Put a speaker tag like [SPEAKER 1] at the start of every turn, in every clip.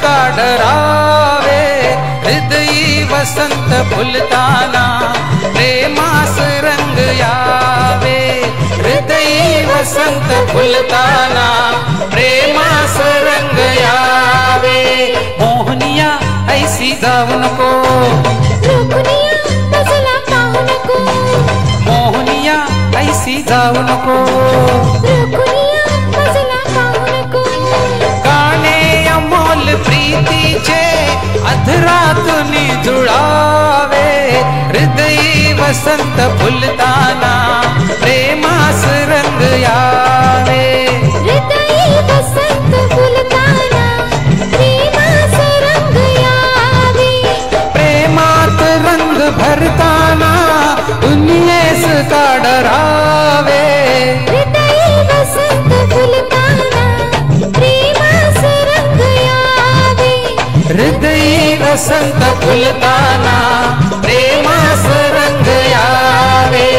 [SPEAKER 1] का डरावे, हृदयी वसंत फुलताना प्रेमास रंग यावे, हृदयी वसंत फुलताना प्रेमास रंग यावे। मोहनिया ऐसी जाऊ नको,
[SPEAKER 2] रुकुनिया मजला पाहू नको,
[SPEAKER 1] मोहनिया ऐसी जाऊ नको,
[SPEAKER 2] रुकुनिया मजला पाहू नको।
[SPEAKER 1] गाणे अमोल प्रीतीचे अधरातून जुळावे, हृदयी वसंत फुलताना प्रेमास रंग यावे,
[SPEAKER 2] हृदयी वसंत फुलताना प्रेमास रंग यावे।
[SPEAKER 1] प्रेमात रंग भरताना दुनियेस का डरावे,
[SPEAKER 2] हृदयी वसंत फुलताना प्रेमास रंग यावे,
[SPEAKER 1] हृदयी वसंत फुलताना प्रेमास रंग यावे।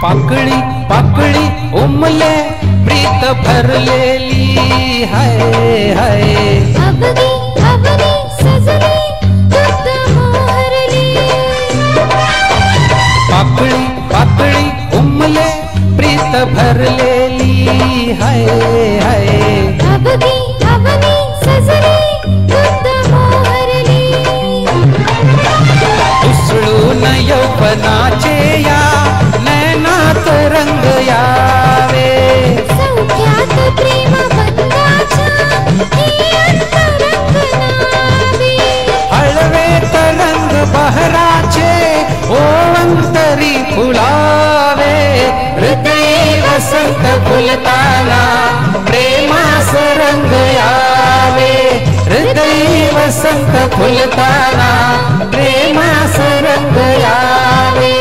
[SPEAKER 1] पाकळी पाकळी उमले प्रीत भरलेली हाय हाय,
[SPEAKER 2] अवनी अवनी सजली दुग्ध मोहरली।
[SPEAKER 1] पाकळी पाकळी उमले प्रीत भरलेली हाय हाय,
[SPEAKER 2] अवनी अवनी सजली दुग्ध मोहरली।
[SPEAKER 1] उसळून यौवनाचे या नैनात रंग यावे,
[SPEAKER 2] सौख्यात प्रेम बंधाच्या हे अंतरंग नावे।
[SPEAKER 1] हळवे तरंग बहराचे ओवंतरी फुलावे, हृदयी वसंत फुलताना प्रेमास रंग यावे, हृदयी वसंत फुलताना प्रेमास रंग यावे।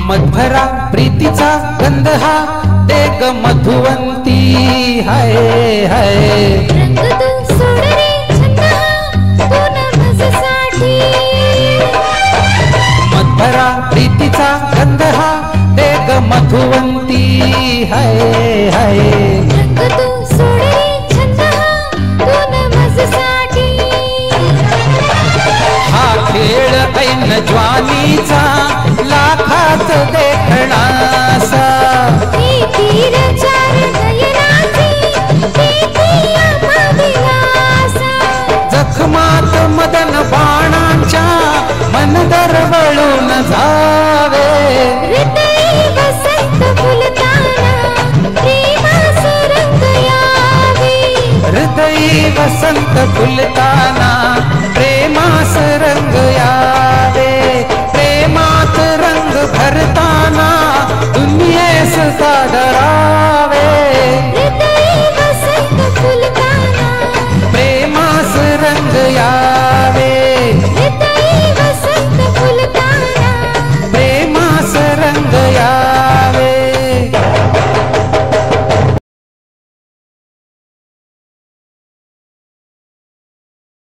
[SPEAKER 1] मधुरा प्रीतीचा गंध हा देग मधुवंती हाय हाय,
[SPEAKER 2] रंग तू सोड रे छंद पूनमसाठी।
[SPEAKER 1] मधुरा प्रीतीचा गंध हा देग मधुवंती हाय हाय,
[SPEAKER 2] रंग तू सोड रे छंद पूनमसाठी।
[SPEAKER 1] हा खेळ ऐन ज्वानीचा लाखात देखणासा,
[SPEAKER 2] हे तीर चार नयनाचे देखी आम्हाविलासा।
[SPEAKER 1] जखमात मदन बाणांच्या मन दरवळून जावे,
[SPEAKER 2] हृदयी वसंत फुलताना प्रेमास रंग यावे,
[SPEAKER 1] हृदयी वसंत फुलताना प्रेमास रंग यावे। प्रेमात रंग भरता